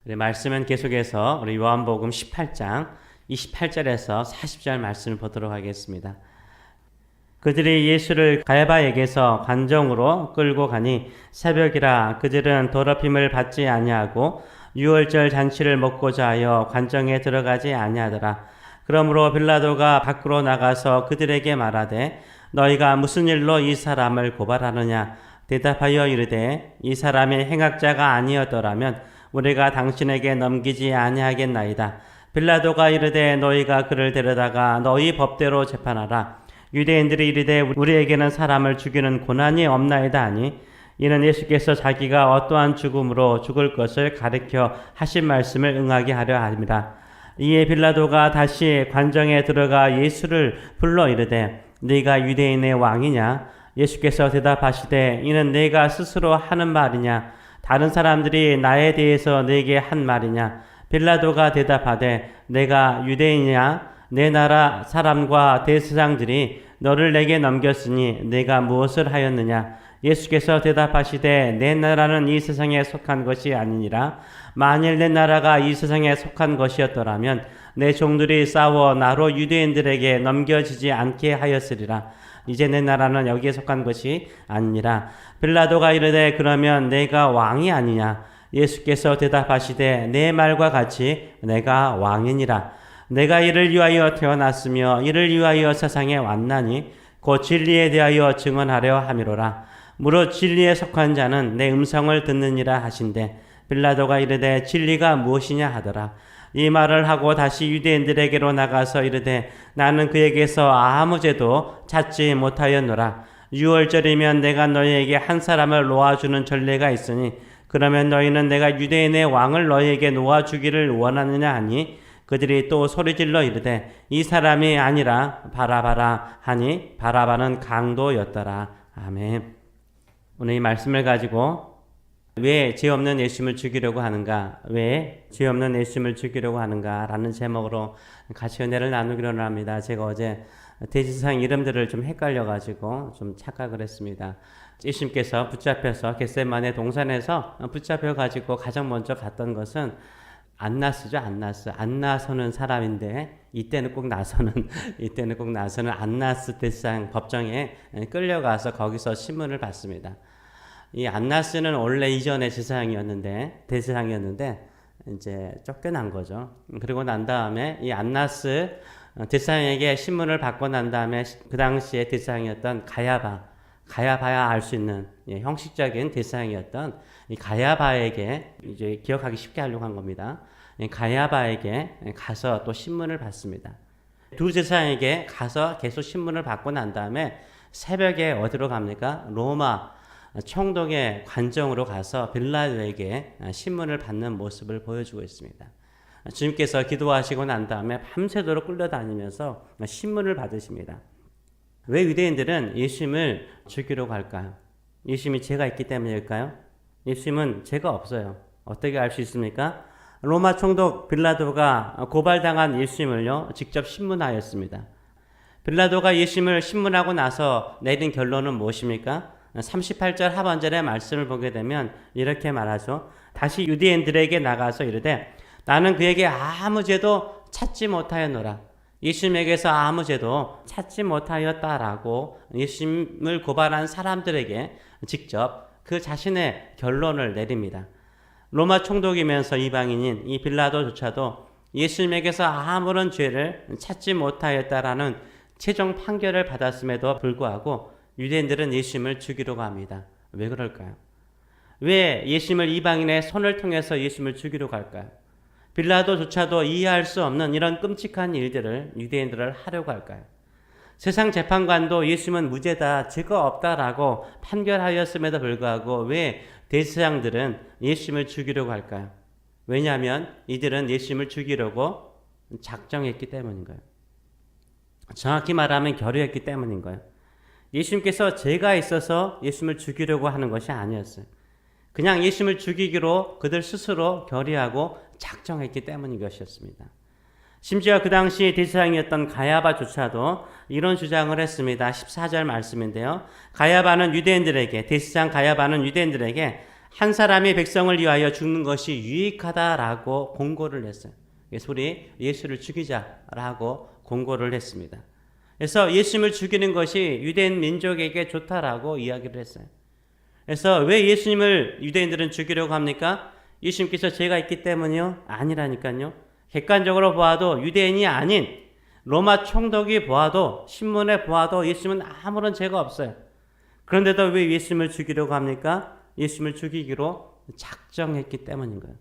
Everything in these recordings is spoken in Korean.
우리 말씀은 계속해서 우리 요한복음 18장 28절에서 40절 말씀을 보도록 하겠습니다. 그들이 예수를 가야바에게서 관정으로 끌고 가니 새벽이라 그들은 더럽힘을 받지 아니하고 유월절 잔치를 먹고자 하여 관정에 들어가지 아니하더라. 그러므로 빌라도가 밖으로 나가서 그들에게 말하되 너희가 무슨 일로 이 사람을 고발하느냐. 대답하여 이르되 이 사람이 행악자가 아니었더라면 우리가 당신에게 넘기지 아니하겠나이다. 빌라도가 이르되 너희가 그를 데려다가 너희 법대로 재판하라. 유대인들이 이르되 우리에게는 사람을 죽이는 고난이 없나이다 하니 이는 예수께서 자기가 어떠한 죽음으로 죽을 것을 가르쳐 하신 말씀을 응하게 하려 함이라. 이에 빌라도가 다시 관정에 들어가 예수를 불러 이르되 네가 유대인의 왕이냐? 예수께서 대답하시되 이는 내가 스스로 하는 말이냐? 다른 사람들이 나에 대해서 내게 한 말이냐? 빌라도가 대답하되 내가 유대인이냐? 내 나라 사람과 대제사장들이 너를 내게 넘겼으니 내가 무엇을 하였느냐? 예수께서 대답하시되 내 나라는 이 세상에 속한 것이 아니니라. 만일 내 나라가 이 세상에 속한 것이었더라면 내 종들이 싸워 나로 유대인들에게 넘겨지지 않게 하였으리라. 이제 내 나라는 여기에 속한 것이 아니니라. 빌라도가 이르되 그러면 내가 왕이 아니냐? 예수께서 대답하시되 내 말과 같이 내가 왕이니라. 내가 이를 위하여 태어났으며 이를 위하여 세상에 왔나니 곧 진리에 대하여 증언하려 함이로라. 무릇 진리에 속한 자는 내 음성을 듣느니라 하신대 빌라도가 이르되 진리가 무엇이냐 하더라. 이 말을 하고 다시 유대인들에게로 나가서 이르되 나는 그에게서 아무 죄도 찾지 못하였노라. 유월절이면 내가 너희에게 한 사람을 놓아주는 전례가 있으니 그러면 너희는 내가 유대인의 왕을 너희에게 놓아주기를 원하느냐 하니 그들이 또 소리질러 이르되 이 사람이 아니라 바라바라 하니 바라바는 강도였더라. 아멘. 오늘 이 말씀을 가지고 왜 죄 없는 예수님을 죽이려고 하는가? 왜 죄 없는 예수님을 죽이려고 하는가? 라는 제목으로 같이 은혜를 나누기로 합니다. 제가 어제 대제사장 이름들을 좀 헷갈려가지고 좀 착각을 했습니다. 예수님께서 붙잡혀서 겟세마네 동산에서 붙잡혀가지고 가장 먼저 갔던 것은 안나스죠. 안나서는 사람인데 이때는 꼭 나서는 안나스 대제사장 법정에 끌려가서 거기서 신문을 받습니다. 이 안나스는 원래 이전의 대제사장이었는데 이제 쫓겨난 거죠. 그리고 난 다음에 이 안나스 대제사장에게 신문을 받고 난 다음에 그 당시에 대제사장이었던 가야바야 알 수 있는 형식적인 대제사장이었던 이 가야바에게 이제 기억하기 쉽게 하려고 한 겁니다. 이 가야바에게 가서 또 신문을 받습니다. 두 제사장에게 가서 계속 신문을 받고 난 다음에 새벽에 어디로 갑니까? 로마 총독의 관정으로 가서 빌라도에게 신문을 받는 모습을 보여주고 있습니다. 주님께서 기도하시고 난 다음에 밤새도록 끌려다니면서 신문을 받으십니다. 왜 유대인들은 예수님을 죽이려고 할까요? 예수님이 죄가 있기 때문일까요? 예수님은 죄가 없어요. 어떻게 알 수 있습니까? 로마 총독 빌라도가 고발당한 예수님을요 직접 신문하였습니다. 빌라도가 예수님을 신문하고 나서 내린 결론은 무엇입니까? 38절 하반절의 말씀을 보게 되면 이렇게 말하죠. 다시 유대인들에게 나가서 이르되 나는 그에게 아무 죄도 찾지 못하였노라. 예수님에게서 아무 죄도 찾지 못하였다라고 예수님을 고발한 사람들에게 직접 그 자신의 결론을 내립니다. 로마 총독이면서 이방인인 이 빌라도조차도 예수님에게서 아무런 죄를 찾지 못하였다라는 최종 판결을 받았음에도 불구하고 유대인들은 예수님을 죽이려고 합니다. 왜 그럴까요? 왜 예수님을 이방인의 손을 통해서 예수님을 죽이려고 할까요? 빌라도조차도 이해할 수 없는 이런 끔찍한 일들을 유대인들을 하려고 할까요? 세상 재판관도 예수님은 무죄다, 죄가 없다라고 판결하였음에도 불구하고 왜 대제사장들은 예수님을 죽이려고 할까요? 왜냐하면 이들은 예수님을 죽이려고 작정했기 때문인 거예요. 정확히 말하면 결의했기 때문인 거예요. 예수님께서 죄가 있어서 예수님을 죽이려고 하는 것이 아니었어요. 그냥 예수님을 죽이기로 그들 스스로 결의하고 작정했기 때문인 것이었습니다. 심지어 그 당시 대제사장이었던 가야바조차도 이런 주장을 했습니다. 14절 말씀인데요. 대제사장 가야바는 유대인들에게 한 사람이 백성을 위하여 죽는 것이 유익하다라고 공고를 했어요. 그래서 우리 예수를 죽이자라고 공고를 했습니다. 그래서 예수님을 죽이는 것이 유대인 민족에게 좋다라고 이야기를 했어요. 그래서 왜 예수님을 유대인들은 죽이려고 합니까? 예수님께서 죄가 있기 때문이요? 아니라니까요. 객관적으로 보아도 유대인이 아닌 로마 총독이 보아도 신문에 보아도 예수님은 아무런 죄가 없어요. 그런데도 왜 예수님을 죽이려고 합니까? 예수님을 죽이기로 작정했기 때문인 거예요.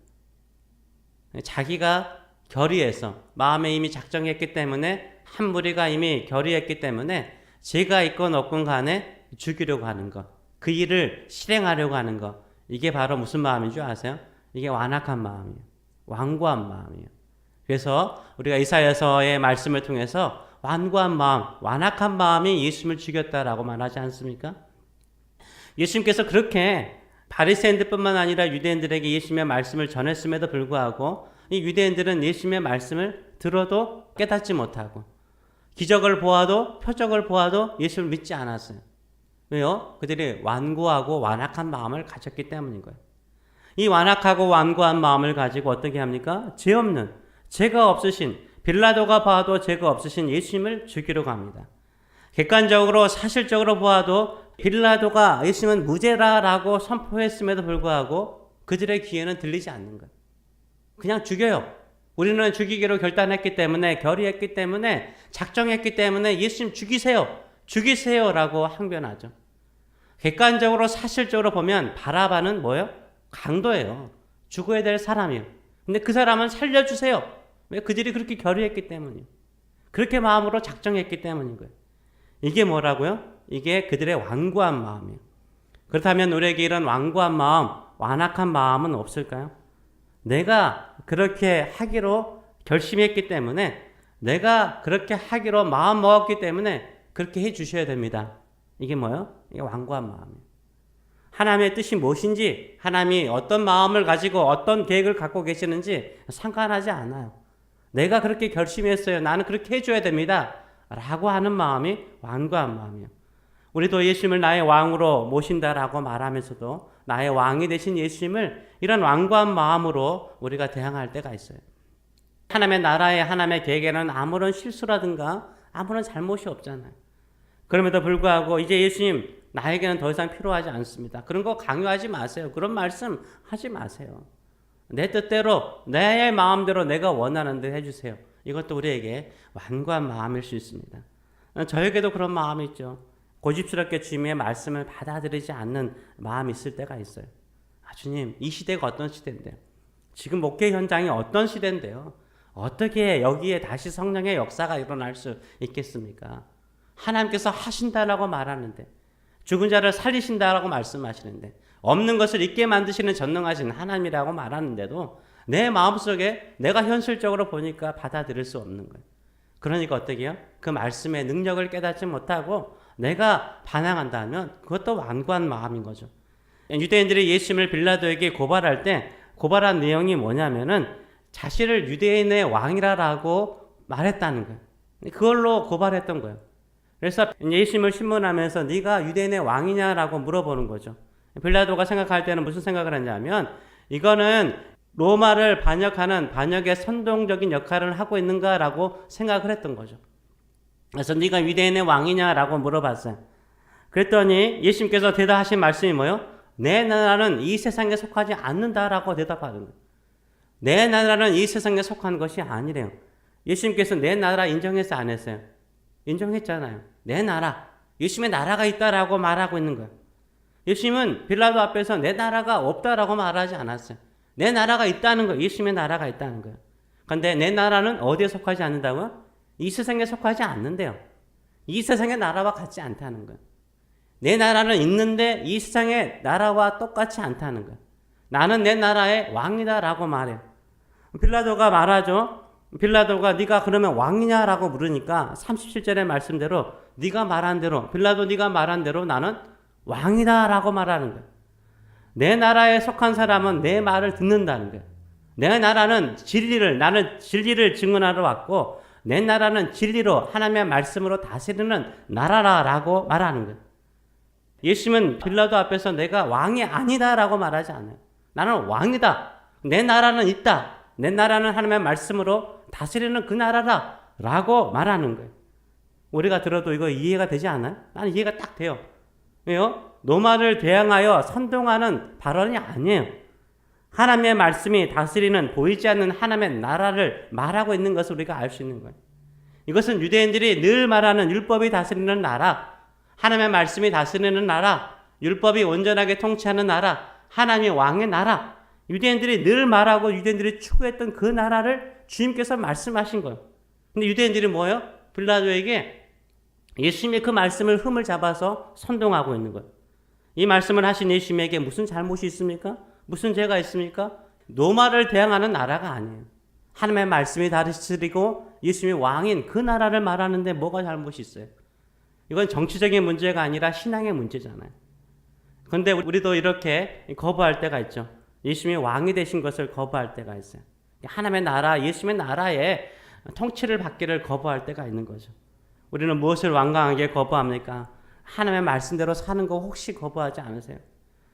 자기가 결의해서 마음에 이미 작정했기 때문에 한 무리가 이미 결의했기 때문에 죄가 있건 없건 간에 죽이려고 하는 것, 그 일을 실행하려고 하는 것, 이게 바로 무슨 마음인 줄 아세요? 이게 완악한 마음이에요. 완고한 마음이에요. 그래서 우리가 이사야서의 말씀을 통해서 완고한 마음, 완악한 마음이 예수님을 죽였다라고 말하지 않습니까? 예수님께서 그렇게 바리새인들뿐만 아니라 유대인들에게 예수님의 말씀을 전했음에도 불구하고 이 유대인들은 예수님의 말씀을 들어도 깨닫지 못하고 기적을 보아도 표적을 보아도 예수를 믿지 않았어요. 왜요? 그들이 완고하고 완악한 마음을 가졌기 때문인 거예요. 이 완악하고 완고한 마음을 가지고 어떻게 합니까? 죄 없는, 죄가 없으신, 빌라도가 봐도 죄가 없으신 예수님을 죽이려고 합니다. 객관적으로 사실적으로 보아도 빌라도가 예수님은 무죄라라고 선포했음에도 불구하고 그들의 귀에는 들리지 않는 거예요. 그냥 죽여요. 우리는 죽이기로 결단했기 때문에, 결의했기 때문에, 작정했기 때문에 예수님 죽이세요. 죽이세요라고 항변하죠. 객관적으로 사실적으로 보면 바라바는 뭐예요? 강도예요. 죽어야 될 사람이에요. 근데 그 사람은 살려주세요. 왜? 그들이 그렇게 결의했기 때문이에요. 그렇게 마음으로 작정했기 때문인 거예요. 이게 뭐라고요? 이게 그들의 완고한 마음이에요. 그렇다면 우리에게 이런 완고한 마음, 완악한 마음은 없을까요? 내가 그렇게 하기로 결심했기 때문에, 내가 그렇게 하기로 마음 먹었기 때문에 그렇게 해 주셔야 됩니다. 이게 뭐예요? 이게 완고한 마음이에요. 하나님의 뜻이 무엇인지, 하나님이 어떤 마음을 가지고 어떤 계획을 갖고 계시는지 상관하지 않아요. 내가 그렇게 결심했어요. 나는 그렇게 해줘야 됩니다. 라고 하는 마음이 완고한 마음이에요. 우리도 예수님을 나의 왕으로 모신다라고 말하면서도 나의 왕이 되신 예수님을 이런 완고한 마음으로 우리가 대항할 때가 있어요. 하나님의 나라에, 하나님의 계획에는 아무런 실수라든가 아무런 잘못이 없잖아요. 그럼에도 불구하고 이제 예수님 나에게는 더 이상 필요하지 않습니다. 그런 거 강요하지 마세요. 그런 말씀 하지 마세요. 내 뜻대로, 내 마음대로 내가 원하는 대로 해주세요. 이것도 우리에게 완고한 마음일 수 있습니다. 저에게도 그런 마음이 있죠. 고집스럽게 주님의 말씀을 받아들이지 않는 마음이 있을 때가 있어요. 주님, 이 시대가 어떤 시대인데요? 지금 목회 현장이 어떤 시대인데요? 어떻게 여기에 다시 성령의 역사가 일어날 수 있겠습니까? 하나님께서 하신다라고 말하는데, 죽은 자를 살리신다라고 말씀하시는데, 없는 것을 있게 만드시는 전능하신 하나님이라고 말하는데도 내 마음속에 내가 현실적으로 보니까 받아들일 수 없는 거예요. 그러니까 어떻게 해요? 그 말씀의 능력을 깨닫지 못하고 내가 반항한다면 그것도 완고한 마음인 거죠. 유대인들이 예수님을 빌라도에게 고발할 때 고발한 내용이 뭐냐면은 자신을 유대인의 왕이라고 말했다는 거예요. 그걸로 고발했던 거예요. 그래서 예수님을 신문하면서 네가 유대인의 왕이냐라고 물어보는 거죠. 빌라도가 생각할 때는 무슨 생각을 했냐면 이거는 로마를 반역하는 반역의 선동적인 역할을 하고 있는가라고 생각을 했던 거죠. 그래서 네가 유대인의 왕이냐라고 물어봤어요. 그랬더니 예수님께서 대답하신 말씀이 뭐예요? 내 나라는 이 세상에 속하지 않는다라고 대답하는 거예요. 내 나라는 이 세상에 속한 것이 아니래요. 예수님께서 내 나라 인정해서 안 했어요. 인정했잖아요. 내 나라, 예수님의 나라가 있다라고 말하고 있는 거예요. 예수님은 빌라도 앞에서 내 나라가 없다라고 말하지 않았어요. 내 나라가 있다는 거예요. 예수님의 나라가 있다는 거예요. 그런데 내 나라는 어디에 속하지 않는다고요? 이 세상에 속하지 않는데요. 이 세상의 나라와 같지 않다는 거예요. 내 나라는 있는데 이 세상의 나라와 똑같지 않다는 거예요. 나는 내 나라의 왕이다라고 말해요. 빌라도가 말하죠. 빌라도가 네가 그러면 왕이냐라고 물으니까 37절의 말씀대로 네가 말한 대로, 빌라도 네가 말한 대로 나는 왕이다라고 말하는 거예요. 내 나라에 속한 사람은 내 말을 듣는다는 거예요. 내 나라는 나는 진리를 증언하러 왔고 내 나라는 진리로 하나님의 말씀으로 다스리는 나라라고 말하는 거예요. 예수님은 빌라도 앞에서 내가 왕이 아니다라고 말하지 않아요. 나는 왕이다. 내 나라는 있다. 내 나라는 하나님의 말씀으로 다스리는 그 나라다 라고 말하는 거예요. 우리가 들어도 이거 이해가 되지 않아요? 나는 이해가 딱 돼요. 왜요? 노마를 대항하여 선동하는 발언이 아니에요. 하나님의 말씀이 다스리는 보이지 않는 하나님의 나라를 말하고 있는 것을 우리가 알 수 있는 거예요. 이것은 유대인들이 늘 말하는 율법이 다스리는 나라, 하나님의 말씀이 다스리는 나라, 율법이 온전하게 통치하는 나라, 하나님의 왕의 나라, 유대인들이 늘 말하고 유대인들이 추구했던 그 나라를 주님께서 말씀하신 거예요. 근데 유대인들이 뭐예요? 빌라도에게 예수님의 그 말씀을 흠을 잡아서 선동하고 있는 거예요. 이 말씀을 하신 예수님에게 무슨 잘못이 있습니까? 무슨 죄가 있습니까? 로마를 대항하는 나라가 아니에요. 하나님의 말씀이 다스리고 예수님이 왕인 그 나라를 말하는데 뭐가 잘못이 있어요? 이건 정치적인 문제가 아니라 신앙의 문제잖아요. 그런데 우리도 이렇게 거부할 때가 있죠. 예수님이 왕이 되신 것을 거부할 때가 있어요. 하나님의 나라, 예수님의 나라에 통치를 받기를 거부할 때가 있는 거죠. 우리는 무엇을 완강하게 거부합니까? 하나님의 말씀대로 사는 거 혹시 거부하지 않으세요?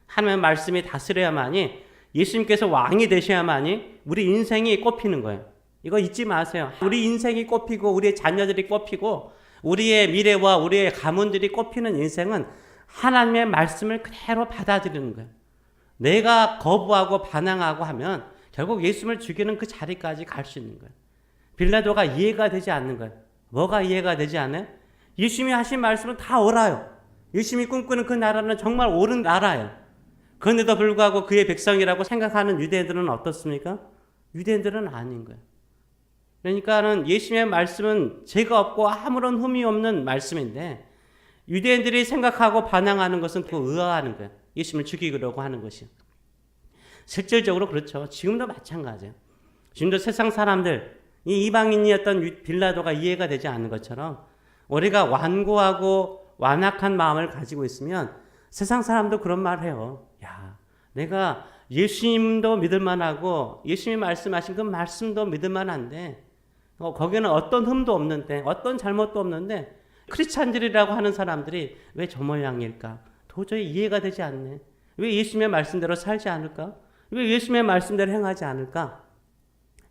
하나님의 말씀이 다스려야만이, 예수님께서 왕이 되셔야만이 우리 인생이 꼽히는 거예요. 이거 잊지 마세요. 우리 인생이 꼽히고 우리의 자녀들이 꼽히고 우리의 미래와 우리의 가문들이 꼽히는 인생은 하나님의 말씀을 그대로 받아들이는 거예요. 내가 거부하고 반항하고 하면 결국 예수님을 죽이는 그 자리까지 갈 수 있는 거예요. 빌라도가 이해가 되지 않는 거예요. 뭐가 이해가 되지 않아요? 예수님이 하신 말씀은 다 옳아요. 예수님이 꿈꾸는 그 나라는 정말 옳은 나라예요. 그런데도 불구하고 그의 백성이라고 생각하는 유대인들은 어떻습니까? 유대인들은 아닌 거예요. 그러니까는 예수님의 말씀은 죄가 없고 아무런 흠이 없는 말씀인데 유대인들이 생각하고 반항하는 것은 그 의아하는 거예요. 예수님을 죽이려고 하는 것이요. 실질적으로 그렇죠. 지금도 마찬가지예요. 지금도 세상 사람들, 이 이방인이었던 빌라도가 이해가 되지 않는 것처럼 우리가 완고하고 완악한 마음을 가지고 있으면 세상 사람도 그런 말 해요. 야, 내가 예수님도 믿을만하고 예수님이 말씀하신 그 말씀도 믿을만한데 거기는 어떤 흠도 없는데 어떤 잘못도 없는데 크리스찬들이라고 하는 사람들이 왜 저 모양일까? 도저히 이해가 되지 않네. 왜 예수님의 말씀대로 살지 않을까? 왜 예수님의 말씀대로 행하지 않을까?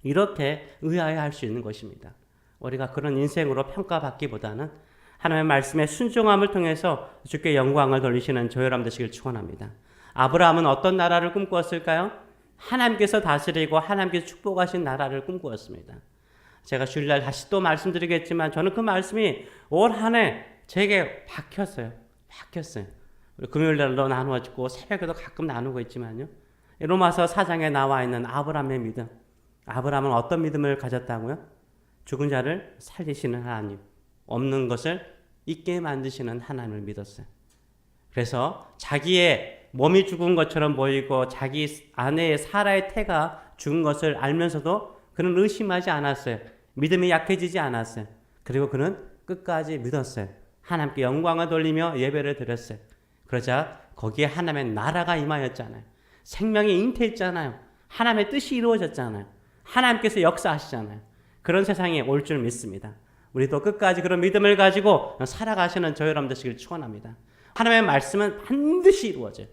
이렇게 의아해할 수 있는 것입니다. 우리가 그런 인생으로 평가받기보다는 하나님의 말씀의 순종함을 통해서 주께 영광을 돌리시는 저 여러분 되시길 축원합니다. 아브라함은 어떤 나라를 꿈꾸었을까요? 하나님께서 다스리고 하나님께서 축복하신 나라를 꿈꾸었습니다. 제가 주일날 다시 또 말씀드리겠지만 저는 그 말씀이 올 한 해 제게 박혔어요. 우리 금요일날도 나누어지고 새벽에도 가끔 나누고 있지만요. 로마서 4장에 나와 있는 아브라함의 믿음. 아브라함은 어떤 믿음을 가졌다고요? 죽은 자를 살리시는 하나님, 없는 것을 있게 만드시는 하나님을 믿었어요. 그래서 자기의 몸이 죽은 것처럼 보이고 자기 아내의 사라의 태가 죽은 것을 알면서도 그는 의심하지 않았어요. 믿음이 약해지지 않았어요. 그리고 그는 끝까지 믿었어요. 하나님께 영광을 돌리며 예배를 드렸어요. 그러자 거기에 하나님의 나라가 임하였잖아요. 생명이 잉태했잖아요. 하나님의 뜻이 이루어졌잖아요. 하나님께서 역사하시잖아요. 그런 세상이 올 줄 믿습니다. 우리도 끝까지 그런 믿음을 가지고 살아가시는 저 여러분 되시길 축원합니다. 하나님의 말씀은 반드시 이루어져요.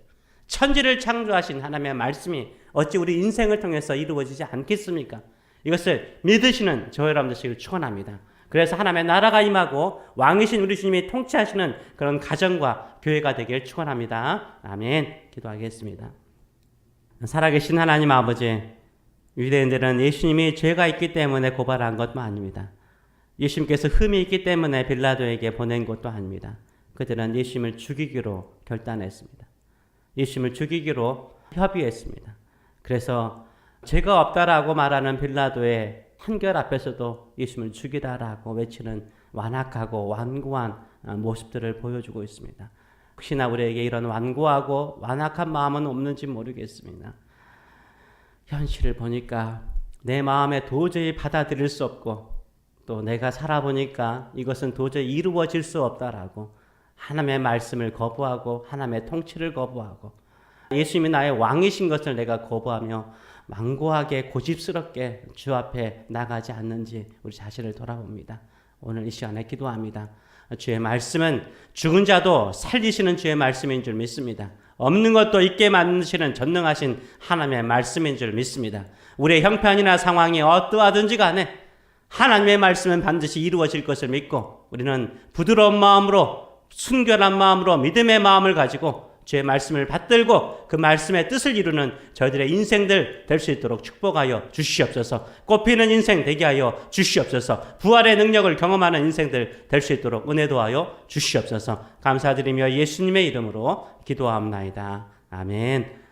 천지를 창조하신 하나님의 말씀이 어찌 우리 인생을 통해서 이루어지지 않겠습니까? 이것을 믿으시는 저 여러분 되시길 축원합니다. 그래서 하나님의 나라가 임하고 왕이신 우리 주님이 통치하시는 그런 가정과 교회가 되길 축원합니다. 아멘. 기도하겠습니다. 살아계신 하나님 아버지, 유대인들은 예수님이 죄가 있기 때문에 고발한 것도 아닙니다. 예수님께서 흠이 있기 때문에 빌라도에게 보낸 것도 아닙니다. 그들은 예수님을 죽이기로 결단했습니다. 예수님을 죽이기로 협의했습니다. 그래서 죄가 없다라고 말하는 빌라도의 판결 앞에서도 예수님을 죽이다라고 외치는 완악하고 완고한 모습들을 보여주고 있습니다. 혹시나 우리에게 이런 완고하고 완악한 마음은 없는지 모르겠습니다. 현실을 보니까 내 마음에 도저히 받아들일 수 없고 또 내가 살아보니까 이것은 도저히 이루어질 수 없다라고 하나님의 말씀을 거부하고 하나님의 통치를 거부하고 예수님이 나의 왕이신 것을 내가 거부하며 완고하게 고집스럽게 주 앞에 나가지 않는지 우리 자신을 돌아봅니다. 오늘 이 시간에 기도합니다. 주의 말씀은 죽은 자도 살리시는 주의 말씀인 줄 믿습니다. 없는 것도 있게 만드시는 전능하신 하나님의 말씀인 줄 믿습니다. 우리의 형편이나 상황이 어떠하든지 간에 하나님의 말씀은 반드시 이루어질 것을 믿고 우리는 부드러운 마음으로 순결한 마음으로 믿음의 마음을 가지고 주의 말씀을 받들고 그 말씀의 뜻을 이루는 저희들의 인생들 될 수 있도록 축복하여 주시옵소서. 꽃피는 인생 되게 하여 주시옵소서. 부활의 능력을 경험하는 인생들 될 수 있도록 은혜도 하여 주시옵소서. 감사드리며 예수님의 이름으로 기도합나이다. 아멘.